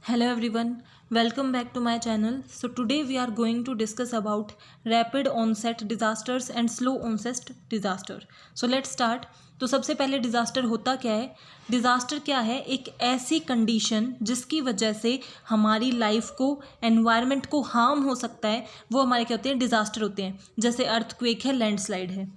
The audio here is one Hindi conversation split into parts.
Hello everyone, welcome back to my channel. So today we are going to discuss about rapid onset disasters and slow onset disaster. So let's start. तो सबसे पहले डिज़ास्टर होता क्या है? डिज़ास्टर क्या है? एक ऐसी कंडीशन जिसकी वजह से हमारी लाइफ को, एनवायरनमेंट को हार्म हो सकता है, वो हमारे क्या होते हैं? डिज़ास्टर होते हैं. जैसे अर्थक्वेक है, लैंडस्लाइड है.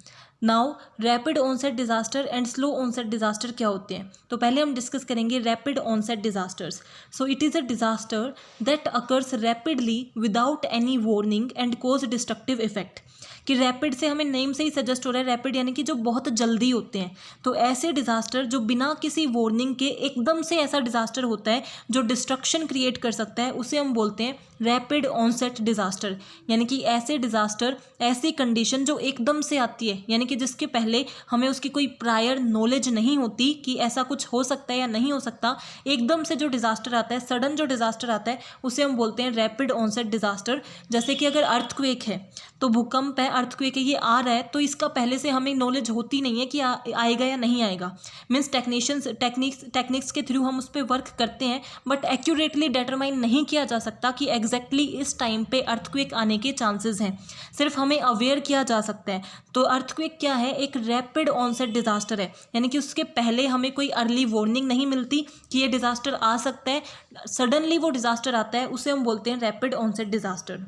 Now rapid onset disaster and slow onset disaster क्या होते हैं? तो पहले हम डिस्कस करेंगे rapid onset disasters. So it is a disaster that occurs rapidly without any warning and cause destructive effect. कि रैपिड से हमें नेम से ही सजेस्ट हो रहा है, रैपिड यानी कि जो बहुत जल्दी होते हैं. तो ऐसे डिजास्टर जो बिना किसी वार्निंग के एकदम से ऐसा डिजास्टर होता है जो डिस्ट्रक्शन क्रिएट कर सकता है, उसे हम बोलते हैं रैपिड ऑनसेट डिजास्टर. यानी कि ऐसे डिजास्टर, ऐसी कंडीशन जो एकदम से आती है, यानी कि जिसके पहले हमें उसकी कोई प्रायर नॉलेज नहीं होती कि ऐसा कुछ हो सकता है या नहीं हो सकता. एकदम से जो डिजास्टर आता है, सडन जो डिजास्टर आता है, उसे हम बोलते हैं रैपिड ऑनसेट डिजास्टर. जैसे कि अगर अर्थक्वेक है, तो भूकंप है, अर्थक्वेक है, ये आ रहा है, तो इसका पहले से हमें नॉलेज होती नहीं है कि आएगा या नहीं आएगा. मीन्स टेक्निक्स के थ्रू हम उस पर वर्क करते हैं, बट एक्यूरेटली डिटरमाइन नहीं किया जा सकता कि एग्जैक्टली इस टाइम पे अर्थक्वेक आने के चांसेस हैं. सिर्फ हमें अवेयर किया जा सकता है. तो अर्थक्वेक क्या है? एक रैपिड ऑनसेट डिजास्टर है, यानी कि उसके पहले हमें कोई अर्ली वार्निंग नहीं मिलती कि ये डिजास्टर आ सकता है. सडनली वो डिजास्टर आता है, उसे हम बोलते हैं rapid onset disaster.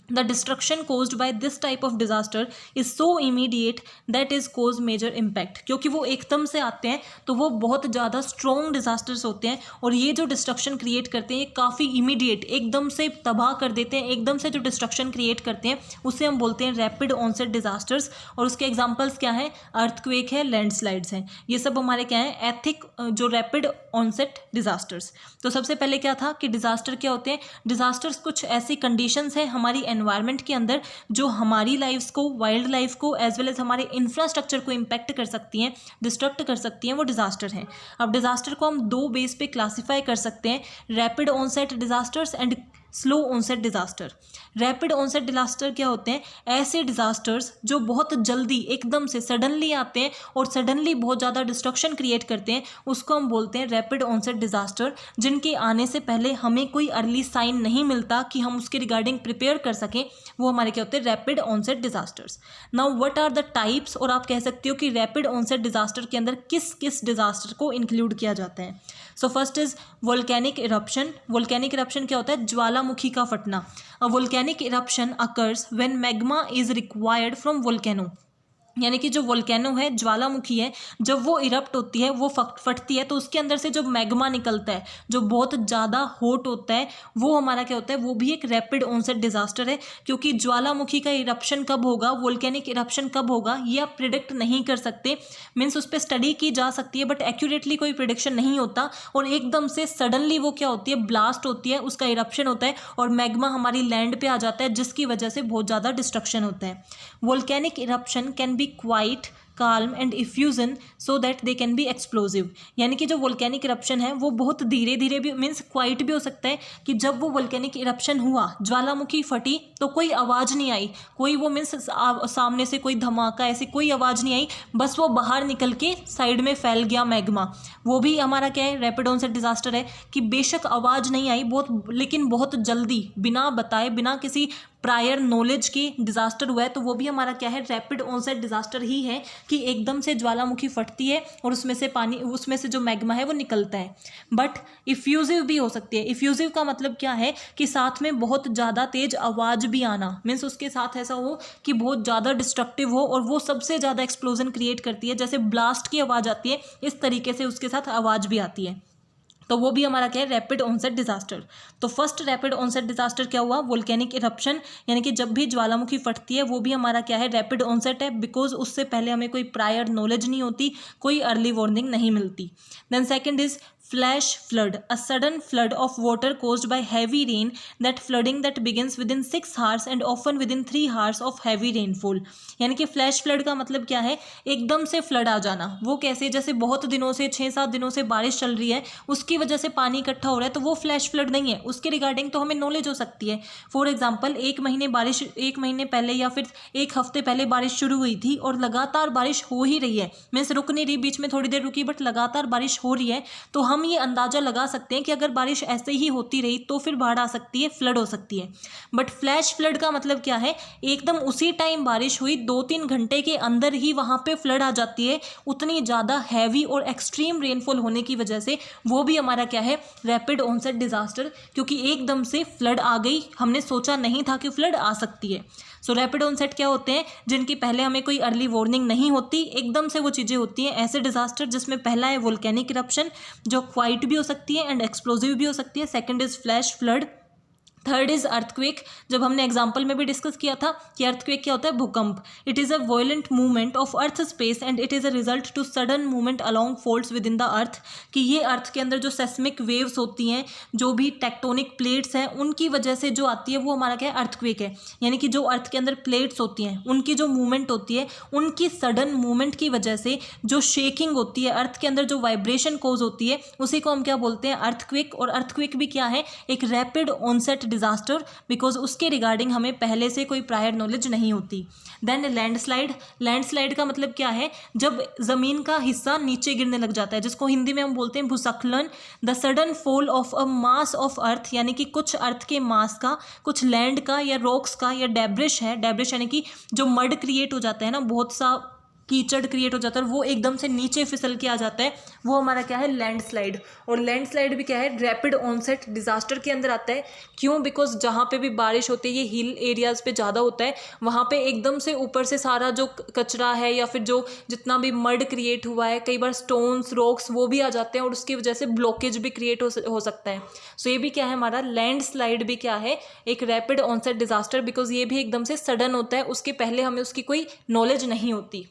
The destruction caused by this type of disaster is so immediate that is cause major impact. क्योंकि वो एकदम से आते हैं तो वो बहुत ज़्यादा स्ट्रॉन्ग डिजास्टर्स होते हैं, और ये जो डिस्ट्रक्शन क्रिएट करते हैं ये काफ़ी इमीडिएट, एकदम से तबाह कर देते हैं. एकदम से जो डिस्ट्रक्शन क्रिएट करते हैं उसे हम बोलते हैं रैपिड ऑनसेट डिजास्टर्स. और उसके एग्जाम्पल्स क्या हैं? अर्थक्वेक है, लैंडस्लाइड्स हैं. ये सब हमारे क्या हैं? एथिक जो रैपिड ऑनसेट डिजास्टर्स. तो सबसे पहले क्या था कि डिजास्टर क्या होते हैं? डिजास्टर्स कुछ ऐसी कंडीशंस हैं हमारी एनवायरनमेंट के अंदर जो हमारी लाइफ्स को, वाइल्ड लाइफ को, एज वेल एज हमारे इंफ्रास्ट्रक्चर को इम्पैक्ट कर सकती हैं, डिस्ट्रक्ट कर सकती हैं, वो डिजास्टर हैं. अब डिजास्टर को हम दो बेस पे क्लासीफाई कर सकते हैं, rapid onset disasters and slow onset disaster. Rapid onset disaster क्या होते हैं? ऐसे डिजास्टर्स जो बहुत जल्दी, एकदम से सडनली आते हैं और सडनली बहुत ज़्यादा डिस्ट्रक्शन क्रिएट करते हैं, उसको हम बोलते हैं रैपिड ऑनसेट डिजास्टर. जिनके आने से पहले हमें कोई अर्ली साइन नहीं मिलता कि हम उसके रिगार्डिंग प्रिपेयर कर सकें, वो हमारे क्या होते हैं? Rapid onset disasters. Now what are the types, और आप कह सकते हो कि रैपिड ऑनसेट डिजास्टर के अंदर किस किस डिजास्टर को इंक्लूड किया जाता है. So first is volcanic eruption. Volcanic eruption क्या होता है? ज्वालामुखी का फटना. A volcanic eruption occurs when magma is required from volcano. यानी कि जो वोल्केनो है, ज्वालामुखी है, जब वो इरप्ट होती है, वो फटती है, तो उसके अंदर से जो मैग्मा निकलता है जो बहुत ज़्यादा हॉट होता है, वो हमारा क्या होता है? वो भी एक रैपिड ऑनसेट डिजास्टर है. क्योंकि ज्वालामुखी का इरप्शन कब होगा, वोल्केनिक इरप्शन कब होगा, ये आप प्रिडिक्ट नहीं कर सकते. मीन्स उस पर स्टडी की जा सकती है, बट एक्यूरेटली कोई प्रिडिक्शन नहीं होता. और एकदम से सडनली वो क्या होती है? ब्लास्ट होती है, उसका इरप्शन होता है और मैग्मा हमारी लैंड पे आ जाता है, जिसकी वजह से बहुत ज़्यादा डिस्ट्रक्शन होता है. Volcanic eruption can be quite calm and effusion so that they can be explosive. यानी कि जो वोल्केनिक इरप्शन है वो बहुत धीरे धीरे भी, मीन्स क्वाइट भी हो सकता है कि जब वो वोल्केनिक इरप्शन हुआ, ज्वालामुखी फटी, तो कोई आवाज़ नहीं आई, कोई वो मीन्स सामने से कोई धमाका, ऐसी कोई आवाज़ नहीं आई, बस वो बाहर निकल के साइड में फैल गया मैग्मा. वो भी हमारा क्या है? रैपिड ऑनसेट डिजास्टर है. कि बेशक आवाज़ नहीं आई बहुत, लेकिन बहुत जल्दी, बिना बताए, बिना किसी प्रायर नॉलेज के डिजास्टर हुआ है, तो वो भी हमारा क्या है? रैपिड ऑनसेट डिजास्टर ही है. कि एकदम से ज्वालामुखी फटती है और उसमें से पानी, उसमें से जो मैग्मा है वो निकलता है. बट इफ्यूजिव भी हो सकती है. इफ्यूजिव का मतलब क्या है? कि साथ में बहुत ज़्यादा तेज आवाज़ भी आना. मीन्स उसके साथ ऐसा हो कि बहुत ज़्यादा डिस्ट्रक्टिव हो और वो सबसे ज़्यादा एक्सप्लोजन क्रिएट करती है. जैसे ब्लास्ट की आवाज़ आती है, इस तरीके से उसके साथ आवाज़ भी आती है. तो वो भी हमारा क्या है? Rapid onset disaster. तो फर्स्ट रैपिड ऑनसेट डिजास्टर क्या हुआ? Volcanic eruption. यानी कि जब भी ज्वालामुखी फटती है, वो भी हमारा क्या है? रैपिड ऑनसेट है. बिकॉज उससे पहले हमें कोई प्रायर नॉलेज नहीं होती, कोई अर्ली वार्निंग नहीं मिलती. Then second is flash flood, a sudden flood of water caused by heavy rain. That flooding that begins within 6 hours and often within 3 hours of heavy rainfall. यानी कि फ्लैश फ्लड का मतलब क्या है? एकदम से फ्लड आ जाना. वो कैसे? जैसे बहुत दिनों से, 6-7 दिनों से बारिश चल रही है, उसकी वजह से पानी इकट्ठा हो रहा है, तो वो फ्लैश फ्लड नहीं है. उसके रिगार्डिंग तो हमें नॉलेज हो सकती है. फॉर एग्जाम्पल, एक महीने पहले या फिर एक हफ्ते पहले बारिश शुरू हुई थी और लगातार बारिश हो ही रही है, मीन्स रुक नहीं रही, बीच में थोड़ी देर रुकी, बट लगातार बारिश हो रही है, तो हम हम ये अंदाज़ा लगा सकते हैं कि अगर बारिश ऐसे ही होती रही तो फिर बाढ़ आ सकती है, फ्लड हो सकती है। बट फ्लैश फ्लड का मतलब क्या है, एकदम उसी टाइम बारिश हुई, 2-3 घंटे के अंदर ही वहाँ पे फ्लड आ जाती है, उतनी ज़्यादा हैवी और एक्सट्रीम रेनफॉल होने की वजह से। वो भी हमारा क्या है, रैपिड ऑनसेट डिजास्टर, क्योंकि एकदम से फ्लड आ गई, हमने सोचा नहीं था कि फ्लड आ सकती है। सो रैपिड ऑनसेट क्या होते हैं, जिनकी पहले हमें कोई अर्ली वार्निंग नहीं होती, एकदम से वो चीज़ें होती हैं। ऐसे डिजास्टर जिसमें पहला है वोल्केनिक इरप्शन, जो क्वाइट भी हो सकती है एंड एक्सप्लोजिव भी हो सकती है। Second is flash flood. Third is earthquake, जब हमने एग्जाम्पल में भी डिस्कस किया था कि अर्थक्वेक क्या होता है, भूकंप। It is a violent movement of earth space and it is a result to sudden movement along folds within the earth, कि ये अर्थ के अंदर जो सेस्मिक वेव्स होती हैं, जो भी टेक्टोनिक प्लेट्स हैं, उनकी वजह से जो आती है वो हमारा क्या है, अर्थक्वेक है। यानी कि जो अर्थ के अंदर प्लेट्स होती हैं उनकी जो मूवमेंट होती है, उनकी सडन मूवमेंट की वजह से जो शेकिंग होती है, अर्थ के अंदर जो वाइब्रेशन कोज होती है, उसी को हम क्या बोलते हैं, अर्थक्वेक। और अर्थक्वेक भी क्या है, एक रैपिड ऑनसेट डिजास्टर, बिकॉज उसके रिगार्डिंग हमें पहले से कोई प्रायर नॉलेज नहीं होती। Then landslide. लैंडस्लाइड का मतलब क्या है, जब जमीन का हिस्सा नीचे गिरने लग जाता है, जिसको हिंदी में हम बोलते हैं भूस्खलन। The sudden fall of a mass of earth, यानी कि कुछ अर्थ के मास का, कुछ लैंड का या रॉक्स का या डेब्रिश है, डेब्रिश यानी कि जो मड क्रिएट हो जाता है ना, बहुत सा कीचड़ क्रिएट हो जाता है और वो एकदम से नीचे फिसल के आ जाता है, वो हमारा क्या है, लैंडस्लाइड। और लैंडस्लाइड भी क्या है, रैपिड ऑनसेट डिजास्टर के अंदर आता है। क्यों, बिकॉज जहाँ पे भी बारिश होती है, ये हिल एरियाज पे ज़्यादा होता है, वहाँ पे एकदम से ऊपर से सारा जो कचरा है या फिर जो जितना भी मड क्रिएट हुआ है, कई बार स्टोन्स रॉक्स वो भी आ जाते हैं और उसकी वजह से ब्लॉकेज भी क्रिएट हो सकता है। सो ये भी क्या है, हमारा लैंडस्लाइड भी क्या है, एक रैपिड ऑनसेट डिजास्टर, बिकॉज ये भी एकदम से सडन होता है, उसके पहले हमें उसकी कोई नॉलेज नहीं होती।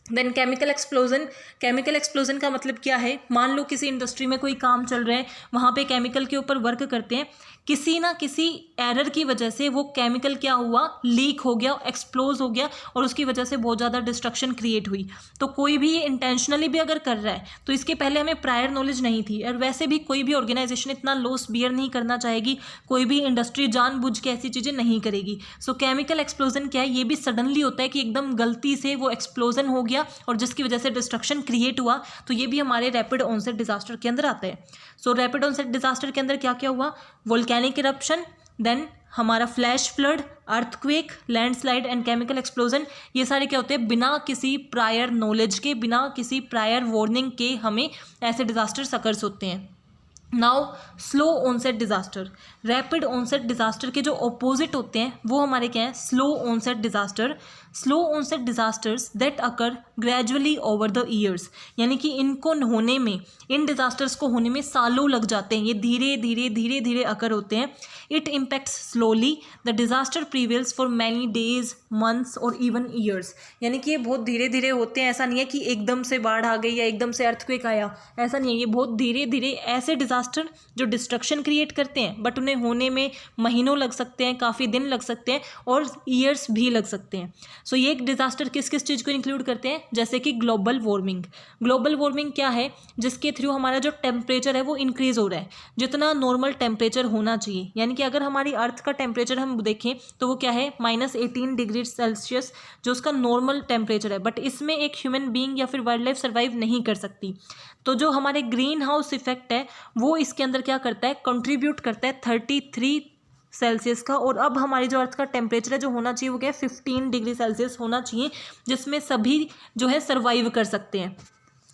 Then chemical explosion. Chemical explosion का मतलब क्या है, मान लो किसी इंडस्ट्री में कोई काम चल रहा है, वहाँ पे केमिकल के ऊपर वर्क करते हैं, किसी ना किसी एरर की वजह से वो केमिकल क्या हुआ, लीक हो गया, एक्सप्लोज हो गया और उसकी वजह से बहुत ज़्यादा डिस्ट्रक्शन क्रिएट हुई। तो कोई भी ये इंटेंशनली भी अगर कर रहा है तो इसके पहले हमें प्रायर नॉलेज नहीं थी। और वैसे भी कोई भी ऑर्गेनाइजेशन इतना लॉस बियर नहीं करना चाहेगी, कोई भी इंडस्ट्री जानबूझ के ऐसी चीज़ें नहीं करेगी। सो केमिकल एक्सप्लोजन क्या है, ये भी सडनली होता है कि एकदम गलती से वो एक्सप्लोजन हो गया और जिसकी वजह से डिस्ट्रक्शन क्रिएट हुआ, तो ये भी हमारे रैपिड ऑनसेट डिजास्टर के अंदर आता है। सो रैपिड ऑनसेट डिजास्टर के अंदर क्या क्या हुआ, वोल्केनिक इरप्शन, देन हमारा flash flood, earthquake, landslide and chemical explosion. ये सारे क्या होते हैं, बिना किसी प्रायर नॉलेज के, बिना किसी प्रायर वार्निंग के हमें ऐसे डिजास्टर अकर्स होते हैं। Now slow onset disaster. Rapid onset disaster के जो ऑपोजिट होते हैं वो हमारे क्या हैं, slow onset disaster. Slow onset disasters that occur gradually over the years, यानी कि इनको होने में, इन डिजास्टर्स को होने में सालों लग जाते हैं, ये धीरे धीरे धीरे धीरे अकर होते हैं। It impacts slowly, the disaster prevails for many days, months और इवन ईयर्स, यानी कि ये बहुत धीरे धीरे होते हैं। ऐसा नहीं है कि एकदम से बाढ़ आ गई या एकदम से अर्थक्वेक आया, ऐसा नहीं है। ये बहुत धीरे धीरे ऐसे डिजास्टर जो डिस्ट्रक्शन क्रिएट करते हैं, बट उन्हें होने में महीनों लग सकते हैं, काफ़ी दिन लग सकते हैं और ईयर्स भी लग सकते हैं। सो ये डिजास्टर किस किस चीज़ को इंक्लूड करते हैं, जैसे कि ग्लोबल वार्मिंग। ग्लोबल वार्मिंग क्या है, जिसके थ्रू हमारा जो टेम्परेचर है वो इंक्रीज हो रहा है, जितना नॉर्मल टेम्परेचर होना चाहिए। यानी कि अगर हमारी अर्थ का टेम्परेचर हम देखें तो वो क्या है, -18 डिग्री सेल्सियस, जो उसका नॉर्मल टेम्परेचर है, बट इसमें एक ह्यूमन बीइंग या फिर वाइल्ड लाइफ सर्वाइव नहीं कर सकती। तो जो हमारे ग्रीन हाउस इफेक्ट है वो इसके अंदर क्या करता है, कंट्रीब्यूट करता है 33 सेल्सियस का। और अब हमारी जो अर्थ का टेम्परेचर है जो होना चाहिए वो क्या है, 15 डिग्री सेल्सियस होना चाहिए, जिसमें सभी जो है सर्वाइव कर सकते हैं।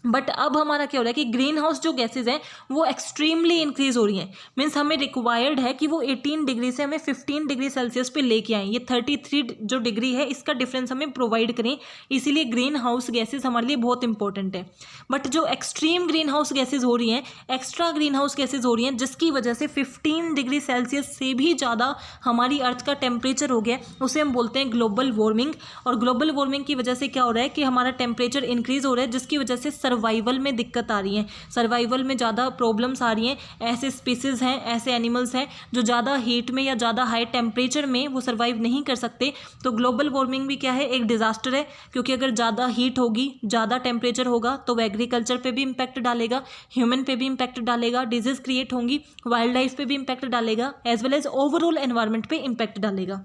बट अब हमारा क्या हो रहा है कि ग्रीन हाउस जो गैसेज हैं वो एक्सट्रीमली इंक्रीज हो रही हैं। मीन्स हमें रिक्वायर्ड है कि वो 18 डिग्री से हमें 15 डिग्री सेल्सियस पे लेके आएँ। ये 33 जो डिग्री है इसका डिफरेंस हमें प्रोवाइड करें, इसीलिए ग्रीन हाउस गैसेज हमारे लिए बहुत इंपॉर्टेंट है। बट जो एक्सट्रीम ग्रीन हाउस गैसेज हो रही हैं, एक्स्ट्रा ग्रीन हाउस गैसेज हो रही हैं, जिसकी वजह से 15 डिग्री सेल्सियस से भी ज़्यादा हमारी अर्थ का टेम्परेचर हो गया, उसे हम बोलते हैं ग्लोबल वार्मिंग। और ग्लोबल वार्मिंग की वजह से क्या हो रहा है कि हमारा टेम्परेचर इंक्रीज हो रहा है, जिसकी वजह से सर्वाइवल में दिक्कत आ रही है, सर्वाइवल में ज़्यादा प्रॉब्लम्स आ रही हैं। ऐसे स्पीसीज हैं, ऐसे एनिमल्स हैं जो ज़्यादा हीट में या ज़्यादा हाई टेम्परेचर में वो सर्वाइव नहीं कर सकते। तो ग्लोबल वार्मिंग भी क्या है, एक डिजास्टर है, क्योंकि अगर ज़्यादा हीट होगी, ज़्यादा टेम्परेचर होगा तो वो एग्रीकल्चर पे भी इम्पैक्ट डालेगा, ह्यूमन पे भी इम्पैक्ट डालेगा, डिजीज क्रिएट होंगी, वाइल्ड लाइफ पे भी इम्पैक्ट डालेगा, as well as overall environment पे इम्पैक्ट डालेगा।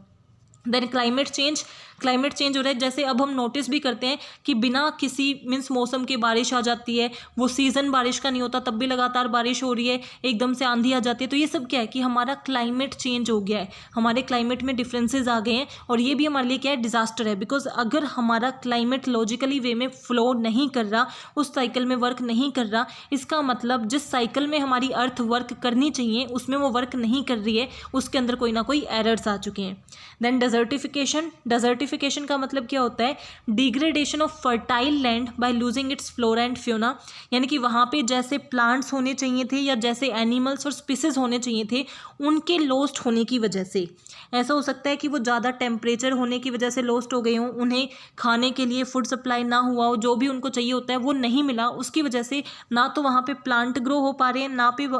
Then climate change. Climate change हो रहा है। जैसे अब हम नोटिस भी करते हैं कि बिना किसी मीन्स मौसम के बारिश आ जाती है, वो सीज़न बारिश का नहीं होता तब भी लगातार बारिश हो रही है, एकदम से आंधी आ जाती है। तो ये सब क्या है कि हमारा क्लाइमेट चेंज हो गया है, हमारे क्लाइमेट में डिफरेंसेस आ गए हैं, और ये भी हमारे लिए क्या है, डिजास्टर है। बिकॉज अगर हमारा क्लाइमेट लॉजिकली वे में फ्लो नहीं कर रहा, उस साइकिल में वर्क नहीं कर रहा, इसका मतलब जिस साइकिल में हमारी अर्थ वर्क करनी चाहिए उसमें वो वर्क नहीं कर रही है, उसके अंदर कोई ना कोई एरर्स आ चुके हैं। देन डेजर्टिफिकेशन का मतलब क्या होता है, degradation of fertile land by losing its flora and Fiona, यानी कि वहाँ पे जैसे प्लांट्स होने चाहिए थे या जैसे एनिमल्स और स्पीसीज होने चाहिए थे, उनके लॉस्ट होने की वजह से। ऐसा हो सकता है कि वो ज़्यादा टेम्परेचर होने की वजह से लॉस्ट हो गए हों, उन्हें खाने के लिए फूड सप्लाई ना हुआ हो, जो भी उनको चाहिए होता है वो नहीं मिला, उसकी वजह से ना तो वहाँ पे प्लांट ग्रो हो पा रहे हैं,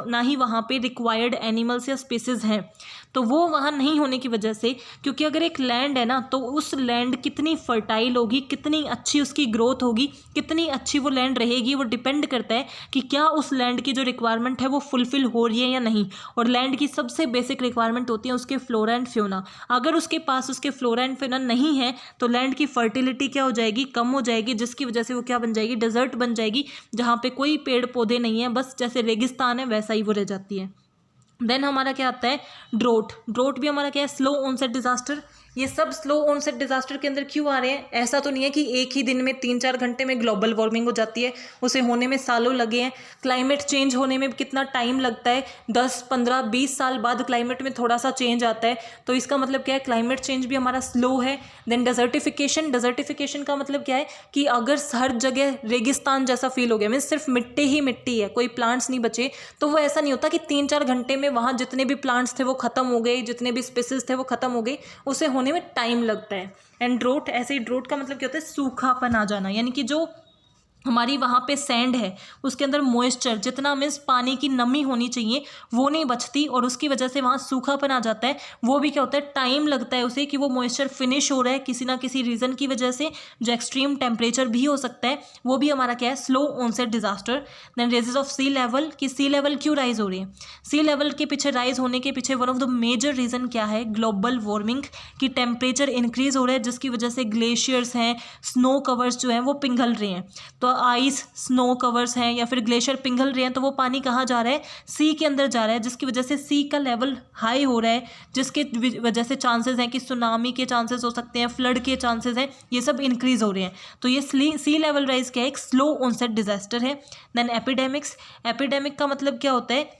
ना ही वहाँ पे रिक्वायर्ड एनिमल्स या स्पीसीज हैं। तो वो वहाँ नहीं होने की वजह से, क्योंकि अगर एक लैंड है ना, तो उस लैंड कितनी फर्टाइल होगी, कितनी अच्छी उसकी ग्रोथ होगी, कितनी अच्छी वो लैंड रहेगी, वो डिपेंड करता है कि क्या उस लैंड की जो रिक्वायरमेंट है वो फुलफिल हो रही है या नहीं। और लैंड की सबसे बेसिक रिक्वायरमेंट होती है उसके फ्लोरा एंड फ्योना। अगर उसके पास उसके फ्लोरा एंड फ्योना नहीं है तो लैंड की फर्टिलिटी क्या हो जाएगी, कम हो जाएगी, जिसकी वजह से वो क्या बन जाएगी, डेजर्ट बन जाएगी, जहाँ पे कोई पेड़ पौधे नहीं है, बस जैसे रेगिस्तान है वैसा ही वो रह जाती है। देन हमारा क्या आता है, ड्रोट भी हमारा क्या है, स्लो ऑनसेट डिजास्टर। ये सब स्लो ऑनसेट डिजास्टर के अंदर क्यों आ रहे हैं? ऐसा तो नहीं है कि एक ही दिन में 3-4 घंटे में ग्लोबल वार्मिंग हो जाती है, उसे होने में सालों लगे हैं। क्लाइमेट चेंज होने में कितना टाइम लगता है, 10, 15, 20 साल बाद क्लाइमेट में थोड़ा सा चेंज आता है। तो इसका मतलब क्या है, क्लाइमेट चेंज भी हमारा स्लो है। देन डेजर्टिफिकेशन का मतलब क्या है कि अगर हर जगह रेगिस्तान जैसा फील हो गया, मीन्स सिर्फ मिट्टी ही मिट्टी है, कोई प्लांट्स नहीं बचे, तो वो ऐसा नहीं होता कि 3-4 घंटे में वहाँ जितने भी प्लांट्स थे वो खत्म हो गए, जितने भी स्पीसीज थे वो खत्म हो गए, उसे होने में टाइम लगता है। एंड ड्रोट, ऐसे ही ड्रोट का मतलब क्या होता है, सूखापन आ जाना, यानी कि जो हमारी वहाँ पे सैंड है उसके अंदर मॉइस्चर जितना, मीन्स पानी की नमी होनी चाहिए वो नहीं बचती, और उसकी वजह से वहाँ सूखापन आ जाता है। वो भी क्या होता है, टाइम लगता है उसे कि वो मॉइस्चर फिनिश हो रहा है किसी ना किसी रीज़न की वजह से, जो एक्सट्रीम टेम्परेचर भी हो सकता है, वो भी हमारा क्या है, slow onset disaster. Then raises of sea level, कि सी लेवल क्यों राइज हो रही है, सी लेवल के पीछे राइज होने के पीछे one of the major reason क्या है, ग्लोबल वार्मिंग, की टेम्परेचर इंक्रीज हो रहा है, जिसकी वजह से ग्लेशियर्स हैं, स्नो कवर्स जो हैं वो पिघल रहे हैं। तो आइस, स्नो कवर्स हैं या फिर ग्लेशियर पिघल रहे हैं, तो वो पानी कहाँ जा रहा है, सी के अंदर जा रहा है, जिसकी वजह से सी का लेवल हाई हो रहा है, जिसके वजह से चांसेस हैं कि सुनामी के चांसेस हो सकते हैं, फ्लड के चांसेस हैं, ये सब इंक्रीज हो रहे हैं। तो ये सी लेवल राइज क्या है, एक स्लो ऑनसेट डिजास्टर है। देन एपिडेमिक का मतलब क्या होता है,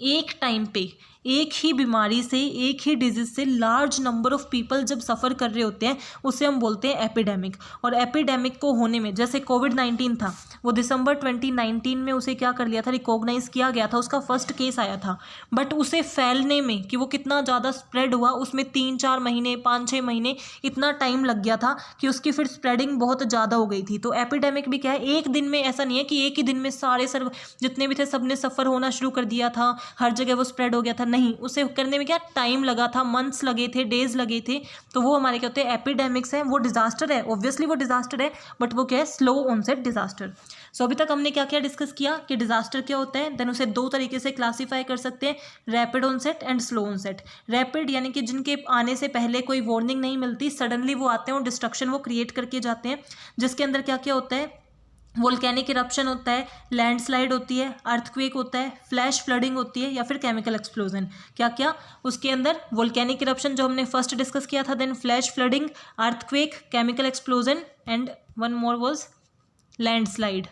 एक टाइम पे एक ही बीमारी से, एक ही डिजीज से लार्ज नंबर ऑफ पीपल जब सफ़र कर रहे होते हैं, उसे हम बोलते हैं एपिडेमिक। और एपिडेमिक को होने में, जैसे कोविड-19 था, वो दिसंबर 2019 में उसे क्या कर लिया था, रिकॉग्नाइज किया गया था, उसका फर्स्ट केस आया था, बट उसे फैलने में कि वो कितना ज़्यादा स्प्रेड हुआ, उसमें 3-4 महीने, 5-6 महीने इतना टाइम लग गया था कि उसकी फिर स्प्रेडिंग बहुत ज़्यादा हो गई थी। तो एपिडेमिक भी क्या है, एक दिन में, ऐसा नहीं है कि एक ही दिन में सारे जितने भी थे सब ने सफ़र होना शुरू कर दिया था, हर जगह वो स्प्रेड हो गया था, नहीं, उसे करने में क्या टाइम लगा था, मंथ्स लगे थे, डेज लगे थे। तो वो हमारे क्या होते हैं, एपिडेमिक्स हैं। वो डिजास्टर है, ऑब्वियसली वो डिजास्टर है, बट वो क्या है, स्लो ऑनसेट डिजास्टर। सो अभी तक हमने क्या क्या डिस्कस किया कि डिजास्टर क्या होता है, देन उसे दो तरीके से क्लासीफाई कर सकते हैं, rapid onset and slow onset. Rapid यानी कि जिनके आने से पहले कोई वार्निंग नहीं मिलती, सडनली वो आते हैं और डिस्ट्रक्शन वो क्रिएट करके जाते हैं, जिसके अंदर क्या क्या होता है, वोल्केनिक इरप्शन होता है, लैंडस्लाइड होती है, अर्थक्वेक होता है, फ्लैश फ्लडिंग होती है, या फिर केमिकल एक्सप्लोजन। क्या क्या उसके अंदर, वोल्केनिक इरप्शन जो हमने फर्स्ट डिस्कस किया था, then flash flooding, earthquake, chemical explosion, and one more was landslide.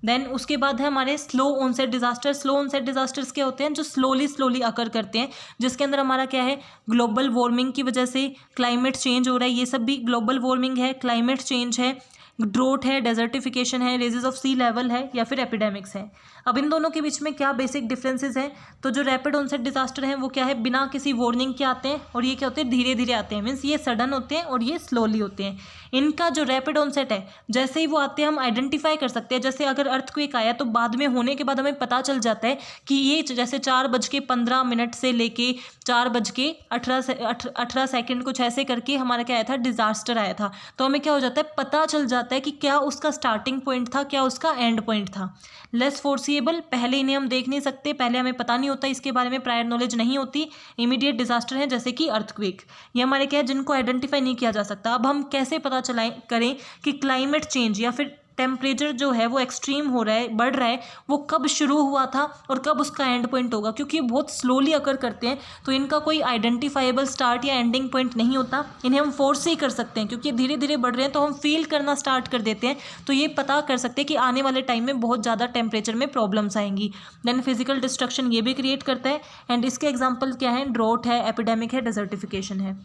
Then उसके बाद है हमारे slow onset disaster. Slow onset disasters क्या होते हैं, जो स्लोली अकर करते हैं, जिसके अंदर हमारा क्या है, ग्लोबल वार्मिंग की वजह से क्लाइमेट चेंज हो रहा है, ये सब भी ग्लोबल वार्मिंग है, क्लाइमेट चेंज है, ड्रोट है, डेजर्टिफिकेशन है, रेजेस ऑफ सी लेवल है, या फिर एपिडेमिक्स है। अब इन दोनों के बीच में क्या बेसिक डिफरेंसेस हैं, तो जो रैपिड ऑनसेट डिजास्टर हैं वो क्या है, बिना किसी वार्निंग के आते हैं, और ये क्या होते हैं, धीरे धीरे आते हैं, मीन्स ये सडन होते हैं और ये स्लोली होते हैं। इनका जो रैपिड ऑनसेट है, जैसे ही वो आते हैं हम आइडेंटिफाई कर सकते हैं, जैसे अगर अर्थक्वेक आया तो बाद में होने के बाद हमें पता चल जाता है कि ये जैसे 4:15 से लेके 4:18 कुछ ऐसे करके हमारा क्या आया था, डिजास्टर आया था। तो हमें क्या हो जाता है, पता चल जाता जाता है कि क्या उसका स्टार्टिंग पॉइंट था, क्या उसका एंड पॉइंट था। लेस फोर्सिएबल, पहले इन्हें हम देख नहीं सकते, पहले हमें पता नहीं होता, इसके बारे में प्रायर नॉलेज नहीं होती। इमीडिएट डिजास्टर है जैसे कि अर्थक्वेक, ये हमारे क्या है जिनको आइडेंटिफाई नहीं किया जा सकता। अब हम कैसे पता करें कि क्लाइमेट चेंज या फिर टेम्परेचर जो है वो एक्सट्रीम हो रहा है, बढ़ रहा है, वो कब शुरू हुआ था और कब उसका एंड पॉइंट होगा, क्योंकि ये बहुत स्लोली अकर करते हैं तो इनका कोई आइडेंटिफाइबल स्टार्ट या एंडिंग पॉइंट नहीं होता। इन्हें हम फोर्स से ही कर सकते हैं, क्योंकि धीरे धीरे बढ़ रहे हैं तो हम फील करना स्टार्ट कर देते हैं, तो ये पता कर सकते हैं कि आने वाले टाइम में बहुत ज़्यादा टेम्परेचर में प्रॉब्लम्स आएंगी। देन फिजिकल डिस्ट्रक्शन ये भी क्रिएट करता है, एंड इसके एग्जाम्पल क्या है, ड्रॉट है, एपिडेमिक है, डिजर्टिफिकेशन है।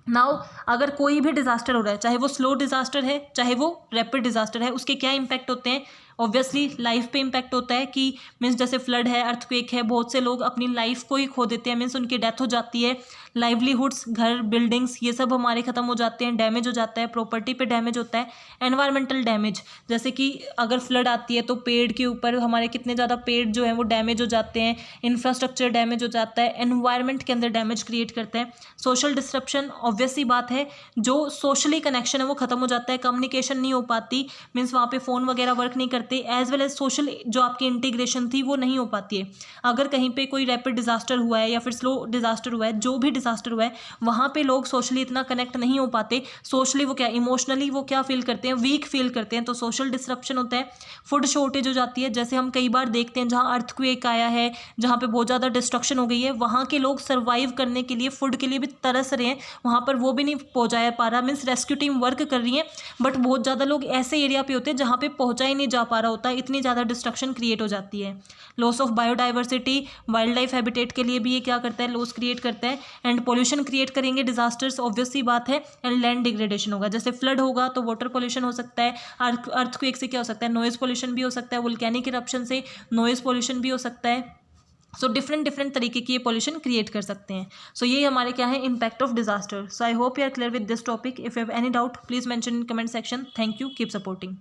नाउ अगर कोई भी डिजास्टर हो रहा है, चाहे वो स्लो डिजास्टर है चाहे वो रैपिड डिजास्टर है, उसके क्या इम्पैक्ट होते हैं। ऑब्वियसली लाइफ पे इम्पैक्ट होता है कि मीन्स जैसे फ्लड है, अर्थक्वेक है, बहुत से लोग अपनी लाइफ को ही खो देते हैं, मीन्स उनकी डेथ हो जाती है। लाइवलीहुड्स, घर, बिल्डिंग्स, ये सब हमारे ख़त्म हो जाते हैं, डैमेज हो जाता है, प्रॉपर्टी पे डैमेज होता है। एनवायरमेंटल डैमेज, जैसे कि अगर फ्लड आती है तो पेड़ के ऊपर हमारे कितने ज़्यादा पेड़ जो है वो डैमेज हो जाते हैं, इंफ्रास्ट्रक्चर डैमेज हो जाता है, एनवायरमेंट के अंदर डैमेज क्रिएट करते हैं। सोशल डिस्ट्रप्शन, ऑब्वियस सी बात है, जो सोशली कनेक्शन है वो ख़त्म हो जाता है, कम्युनिकेशन नहीं हो पाती, मीन्स वहाँ पे फ़ोन वगैरह वर्क नहीं करते, एज वेल एज सोशल जो आपकी इंटीग्रेशन थी वो नहीं हो पाती है। अगर कहीं पे कोई रैपिड डिजास्टर हुआ है या फिर स्लो डिजास्टर हुआ है, जो भी डिजास्टर हुआ है, वहाँ पे लोग सोशली इतना कनेक्ट नहीं हो पाते, सोशली वो क्या, इमोशनली वो क्या फील करते हैं, वीक फील करते हैं, तो सोशल डिस्ट्रप्शन होता है। फूड शॉर्टेज हो जाती है, जैसे हम कई बार देखते हैं जहाँ अर्थक्वेक आया है, जहाँ पे बहुत ज़्यादा डिस्ट्रक्शन हो गई है, वहाँ के लोग सर्वाइव करने के लिए फूड के लिए भी तरस रहे हैं, वहाँ पर वो भी नहीं पहुँचाया पा रहा, मीन्स रेस्क्यू टीम वर्क कर रही है, बट बहुत ज़्यादा लोग ऐसे एरिया पे होते हैं जहाँ पे पहुँचा ही नहीं जा पा रहा होता, इतनी ज़्यादा डिस्ट्रक्शन क्रिएट हो जाती है। Loss of biodiversity, wild life habitat के लिए भी ये क्या करता है, लॉस क्रिएट करता है। एंड पोल्यूशन क्रिएट करेंगे डिजास्टर्स, ऑब्वियस सी बात है। एंड लैंड डिग्रेडेशन होगा, जैसे फ्लड होगा तो वाटर पोल्यूशन हो सकता है, अर्थक्वेक से क्या हो सकता है, नॉइज पोल्यूशन भी हो सकता है, वोल्केनिक इरप्शन से नॉइज पोल्यूशन भी हो सकता है। सो डिफरेंट तरीके की ये पोल्यूशन क्रिएट कर सकते हैं। सो ये हमारे क्या है, impact of disaster. So I hope you are clear with this topic. If you have any doubt please mention in comment section. Thank you, keep supporting.